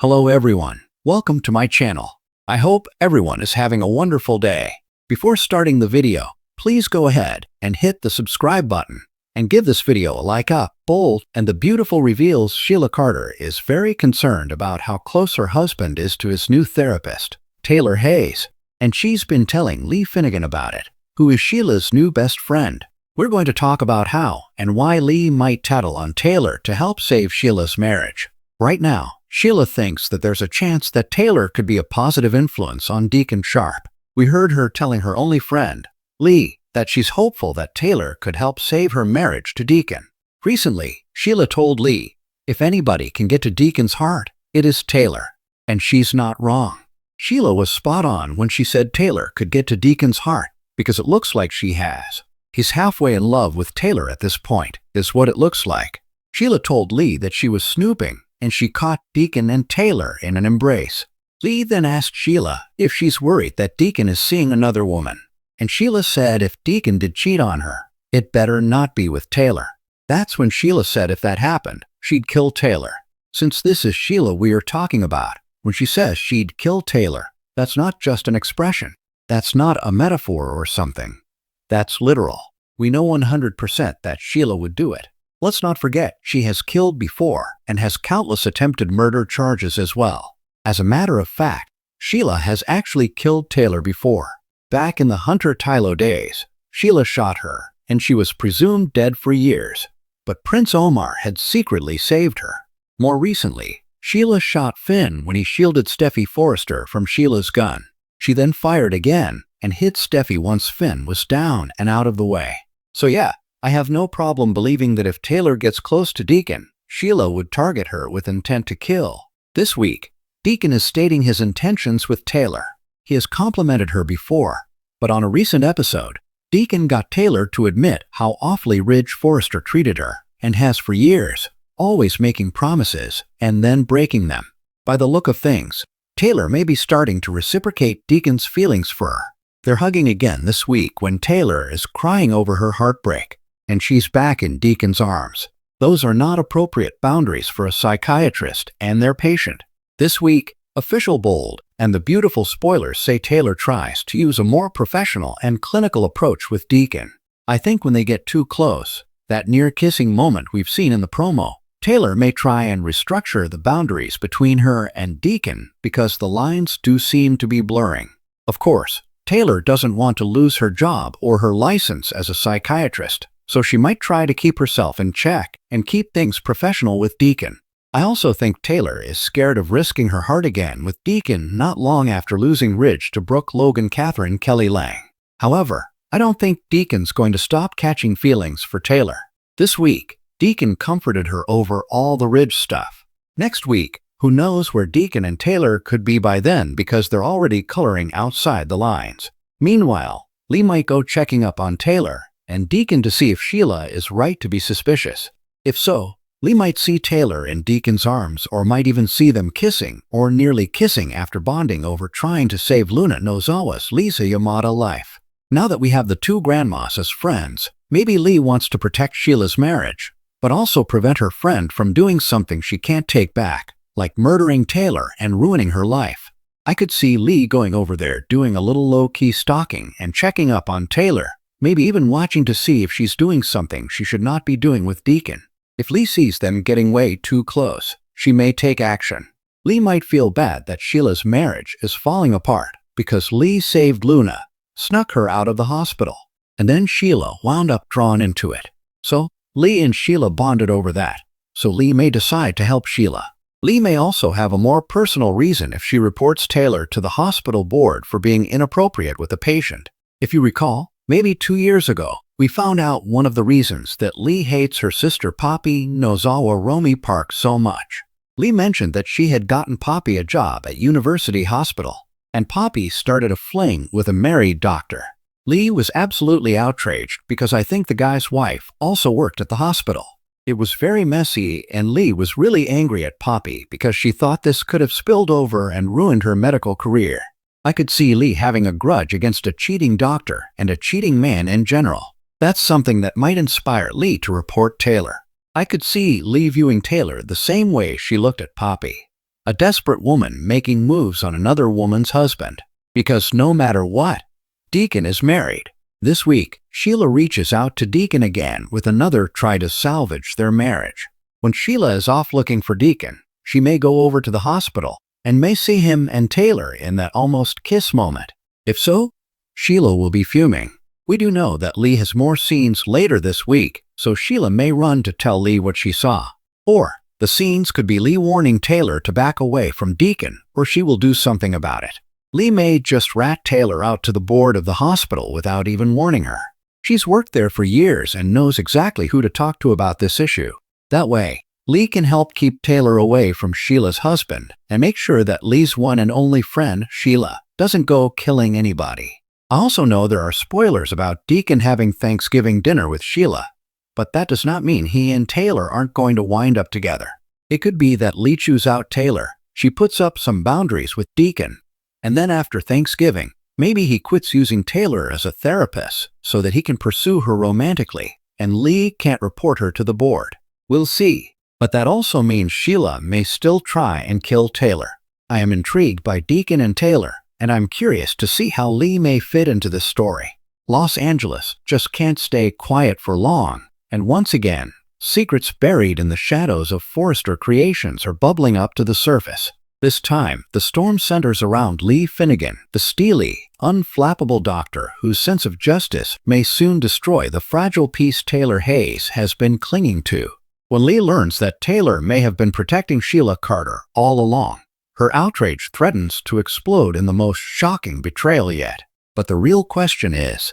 Hello everyone, welcome to my channel. I hope everyone is having a wonderful day. Before starting the video, please go ahead and hit the subscribe button and give this video a like up. Bold and the beautiful reveals Sheila Carter is very concerned about how close her husband is to his new therapist, Taylor Hayes, and she's been telling Lee Finnegan about it, who is Sheila's new best friend. We're going to talk about how and why Lee might tattle on Taylor to help save Sheila's marriage. Right now, Sheila thinks that there's a chance that Taylor could be a positive influence on Deacon Sharp. We heard her telling her only friend, Lee, that she's hopeful that Taylor could help save her marriage to Deacon. Recently, Sheila told Lee, if anybody can get to Deacon's heart, it is Taylor. And she's not wrong. Sheila was spot on when she said Taylor could get to Deacon's heart because it looks like she has. He's halfway in love with Taylor at this point, is what it looks like. Sheila told Lee that she was snooping and she caught Deacon and Taylor in an embrace. Lee then asked Sheila if she's worried that Deacon is seeing another woman. And Sheila said if Deacon did cheat on her, it better not be with Taylor. That's when Sheila said if that happened, she'd kill Taylor. Since this is Sheila we are talking about, when she says she'd kill Taylor, that's not just an expression. That's not a metaphor or something. That's literal. We know 100% that Sheila would do it. Let's not forget she has killed before and has countless attempted murder charges as well. As a matter of fact, Sheila has actually killed Taylor before. Back in the Hunter Tylo days, Sheila shot her and she was presumed dead for years. But Prince Omar had secretly saved her. More recently, Sheila shot Finn when he shielded Steffi Forrester from Sheila's gun. She then fired again and hit Steffi once Finn was down and out of the way. So yeah, I have no problem believing that if Taylor gets close to Deacon, Sheila would target her with intent to kill. This week, Deacon is stating his intentions with Taylor. He has complimented her before, but on a recent episode, Deacon got Taylor to admit how awfully Ridge Forrester treated her, and has for years, always making promises and then breaking them. By the look of things, Taylor may be starting to reciprocate Deacon's feelings for her. They're hugging again this week when Taylor is crying over her heartbreak, and she's back in Deacon's arms. Those are not appropriate boundaries for a psychiatrist and their patient. This week, Official Bold and the beautiful spoilers say Taylor tries to use a more professional and clinical approach with Deacon. I think when they get too close, that near-kissing moment we've seen in the promo, Taylor may try and restructure the boundaries between her and Deacon because the lines do seem to be blurring. Of course, Taylor doesn't want to lose her job or her license as a psychiatrist, so she might try to keep herself in check and keep things professional with Deacon. I also think Taylor is scared of risking her heart again with Deacon not long after losing Ridge to Brooke Logan Catherine Kelly Lang. However, I don't think Deacon's going to stop catching feelings for Taylor. This week, Deacon comforted her over all the Ridge stuff. Next week, who knows where Deacon and Taylor could be by then because they're already coloring outside the lines. Meanwhile, Lee might go checking up on Taylor and Deacon to see if Sheila is right to be suspicious. If so, Lee might see Taylor in Deacon's arms or might even see them kissing or nearly kissing after bonding over trying to save Luna Nozawa's Lisa Yamada life. Now that we have the two grandmas as friends, maybe Lee wants to protect Sheila's marriage, but also prevent her friend from doing something she can't take back, like murdering Taylor and ruining her life. I could see Lee going over there doing a little low-key stalking and checking up on Taylor, maybe even watching to see if she's doing something she should not be doing with Deacon. If Lee sees them getting way too close, she may take action. Lee might feel bad that Sheila's marriage is falling apart because Lee saved Luna, snuck her out of the hospital, and then Sheila wound up drawn into it. So, Lee and Sheila bonded over that, so Lee may decide to help Sheila. Lee may also have a more personal reason if she reports Taylor to the hospital board for being inappropriate with a patient. If you recall, maybe 2 years ago, we found out one of the reasons that Lee hates her sister Poppy Nozawa Romy Park so much. Lee mentioned that she had gotten Poppy a job at University Hospital, and Poppy started a fling with a married doctor. Lee was absolutely outraged because I think the guy's wife also worked at the hospital. It was very messy and Lee was really angry at Poppy because she thought this could have spilled over and ruined her medical career. I could see Lee having a grudge against a cheating doctor and a cheating man in general. That's something that might inspire Lee to report Taylor. I could see Lee viewing Taylor the same way she looked at Poppy. A desperate woman making moves on another woman's husband. Because no matter what, Deacon is married. This week, Sheila reaches out to Deacon again with another try to salvage their marriage. When Sheila is off looking for Deacon, she may go over to the hospital and may see him and Taylor in that almost kiss moment. If so, Sheila will be fuming. We do know that Lee has more scenes later this week, so Sheila may run to tell Lee what she saw. Or, the scenes could be Lee warning Taylor to back away from Deacon, or she will do something about it. Lee may just rat Taylor out to the board of the hospital without even warning her. She's worked there for years and knows exactly who to talk to about this issue. That way, Lee can help keep Taylor away from Sheila's husband and make sure that Lee's one and only friend, Sheila, doesn't go killing anybody. I also know there are spoilers about Deacon having Thanksgiving dinner with Sheila, but that does not mean he and Taylor aren't going to wind up together. It could be that Lee chews out Taylor, she puts up some boundaries with Deacon, and then after Thanksgiving, maybe he quits using Taylor as a therapist so that he can pursue her romantically, and Lee can't report her to the board. We'll see. But that also means Sheila may still try and kill Taylor. I am intrigued by Deacon and Taylor, and I'm curious to see how Lee may fit into this story. Los Angeles just can't stay quiet for long, and once again, secrets buried in the shadows of Forrester creations are bubbling up to the surface. This time, the storm centers around Lee Finnegan, the steely, unflappable doctor whose sense of justice may soon destroy the fragile peace Taylor Hayes has been clinging to. When Lee learns that Taylor may have been protecting Sheila Carter all along, her outrage threatens to explode in the most shocking betrayal yet. But the real question is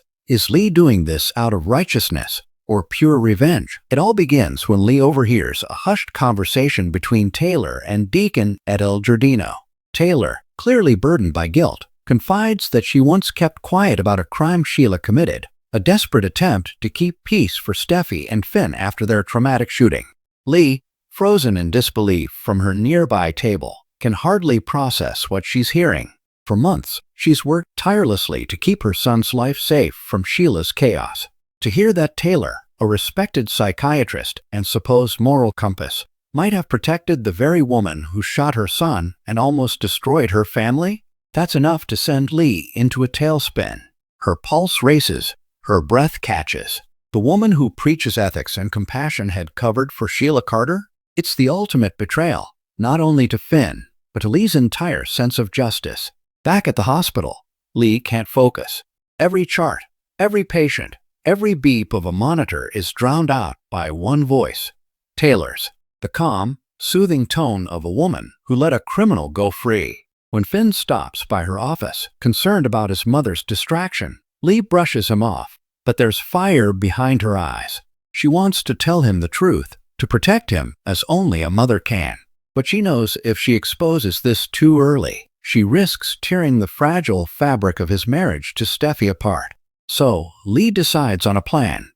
Lee doing this out of righteousness or pure revenge? It all begins when Lee overhears a hushed conversation between Taylor and Deacon at El Giardino. Taylor, clearly burdened by guilt, confides that she once kept quiet about a crime Sheila committed, a desperate attempt to keep peace for Steffi and Finn after their traumatic shooting. Lee, frozen in disbelief from her nearby table, can hardly process what she's hearing. For months, she's worked tirelessly to keep her son's life safe from Sheila's chaos. To hear that Taylor, a respected psychiatrist and supposed moral compass, might have protected the very woman who shot her son and almost destroyed her family, that's enough to send Lee into a tailspin. Her pulse races, her breath catches. The woman who preaches ethics and compassion had covered for Sheila Carter? It's the ultimate betrayal, not only to Finn, but to Lee's entire sense of justice. Back at the hospital, Lee can't focus. Every chart, every patient, every beep of a monitor is drowned out by one voice, Taylor's, the calm, soothing tone of a woman who let a criminal go free. When Finn stops by her office, concerned about his mother's distraction, Lee brushes him off, but there's fire behind her eyes. She wants to tell him the truth, to protect him as only a mother can. But she knows if she exposes this too early, she risks tearing the fragile fabric of his marriage to Steffi apart. So, Lee decides on a plan.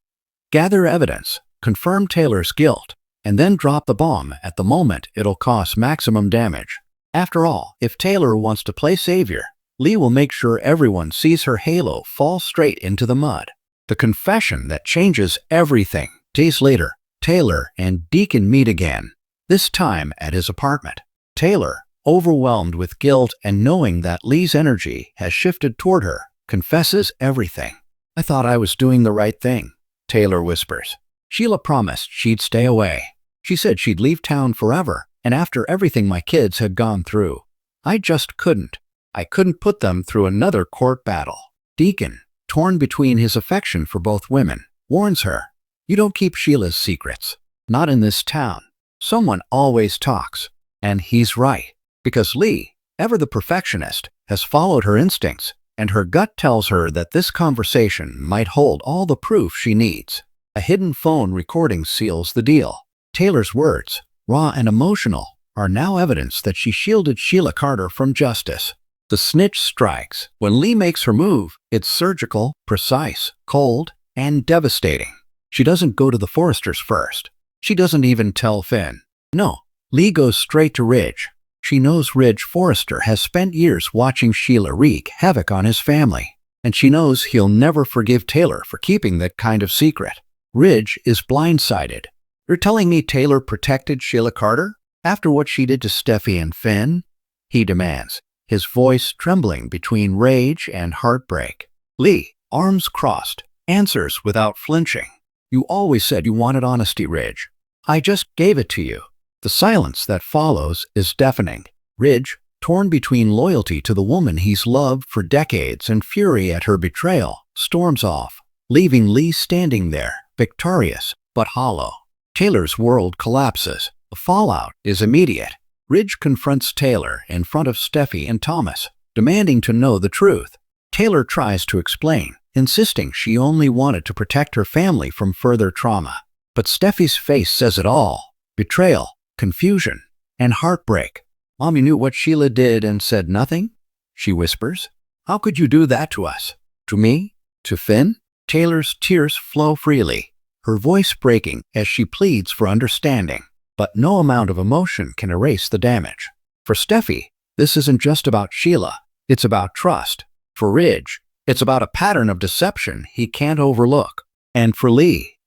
Gather evidence, confirm Taylor's guilt, and then drop the bomb at the moment it'll cause maximum damage. After all, if Taylor wants to play savior, Lee will make sure everyone sees her halo fall straight into the mud. The confession that changes everything. Days later, Taylor and Deacon meet again, this time at his apartment. Taylor, overwhelmed with guilt and knowing that Lee's energy has shifted toward her, confesses everything. "I thought I was doing the right thing," Taylor whispers. "Sheila promised she'd stay away. She said she'd leave town forever, and after everything my kids had gone through, I just couldn't. I couldn't put them through another court battle." Deacon, torn between his affection for both women, warns her, "You don't keep Sheila's secrets. Not in this town. Someone always talks." And he's right, because Lee, ever the perfectionist, has followed her instincts, and her gut tells her that this conversation might hold all the proof she needs. A hidden phone recording seals the deal. Taylor's words, raw and emotional, are now evidence that she shielded Sheila Carter from justice. The snitch strikes. When Lee makes her move, it's surgical, precise, cold, and devastating. She doesn't go to the Forresters first. She doesn't even tell Finn. No, Lee goes straight to Ridge. She knows Ridge Forrester has spent years watching Sheila wreak havoc on his family, and she knows he'll never forgive Taylor for keeping that kind of secret. Ridge is blindsided. "You're telling me Taylor protected Sheila Carter?" After what she did to Steffi and Finn? He demands, his voice trembling between rage and heartbreak. Lee, arms crossed, answers without flinching. You always said you wanted honesty, Ridge. I just gave it to you. The silence that follows is deafening. Ridge, torn between loyalty to the woman he's loved for decades and fury at her betrayal, storms off, leaving Lee standing there, victorious but hollow. Taylor's world collapses. The fallout is immediate. Ridge confronts Taylor in front of Steffi and Thomas, demanding to know the truth. Taylor tries to explain, insisting she only wanted to protect her family from further trauma. But Steffi's face says it all: betrayal, confusion, and heartbreak. Mommy knew what Sheila did and said nothing? She whispers. How could you do that to us? To me? To Finn? Taylor's tears flow freely, her voice breaking as she pleads for understanding. But no amount of emotion can erase the damage. For Steffi, this isn't just about Sheila, it's about trust. For Ridge, it's about a pattern of deception he can't overlook. And for Lee,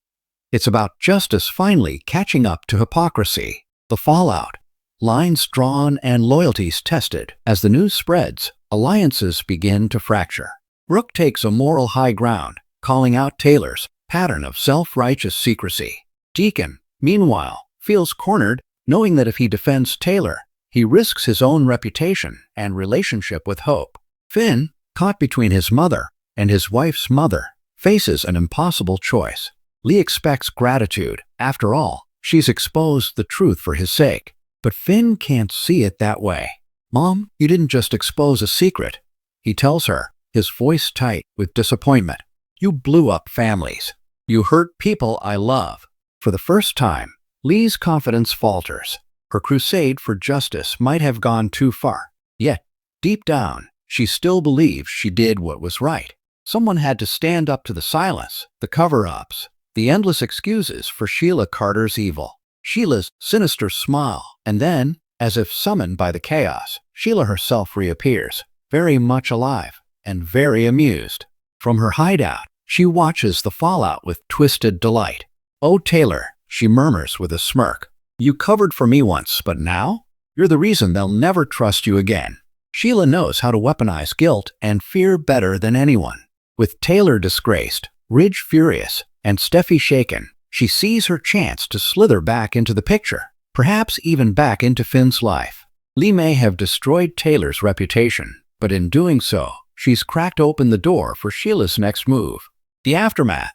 it's about justice finally catching up to hypocrisy. The fallout, lines drawn and loyalties tested. As the news spreads, alliances begin to fracture. Brooke takes a moral high ground, calling out Taylor's pattern of self-righteous secrecy. Deacon, meanwhile, feels cornered, knowing that if he defends Taylor, he risks his own reputation and relationship with Hope. Finn, caught between his mother and his wife's mother, faces an impossible choice. Lee expects gratitude. After all, she's exposed the truth for his sake. But Finn can't see it that way. Mom, you didn't just expose a secret, he tells her, his voice tight with disappointment. You blew up families. You hurt people I love. For the first time, Lee's confidence falters. Her crusade for justice might have gone too far. Yet, deep down, she still believes she did what was right. Someone had to stand up to the silence, the cover-ups, the endless excuses for Sheila Carter's evil. Sheila's sinister smile, and then, as if summoned by the chaos, Sheila herself reappears, very much alive and very amused. From her hideout, she watches the fallout with twisted delight. Oh, Taylor, she murmurs with a smirk. You covered for me once, but now? You're the reason they'll never trust you again. Sheila knows how to weaponize guilt and fear better than anyone. With Taylor disgraced, Ridge furious, and Steffi shaken, she sees her chance to slither back into the picture, perhaps even back into Finn's life. Lee may have destroyed Taylor's reputation, but in doing so, she's cracked open the door for Sheila's next move. The aftermath.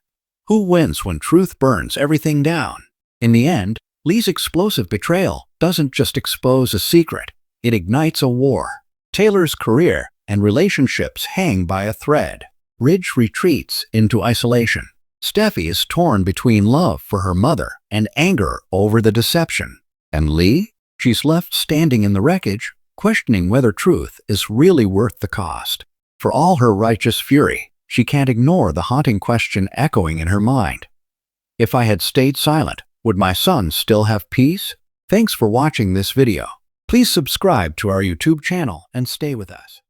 Who wins when truth burns everything down? In the end, Lee's explosive betrayal doesn't just expose a secret, it ignites a war. Taylor's career and relationships hang by a thread. Ridge retreats into isolation. Steffi is torn between love for her mother and anger over the deception. And Lee? She's left standing in the wreckage, questioning whether truth is really worth the cost. For all her righteous fury, she can't ignore the haunting question echoing in her mind. If I had stayed silent, would my son still have peace? Thanks for watching this video. Please subscribe to our YouTube channel and stay with us.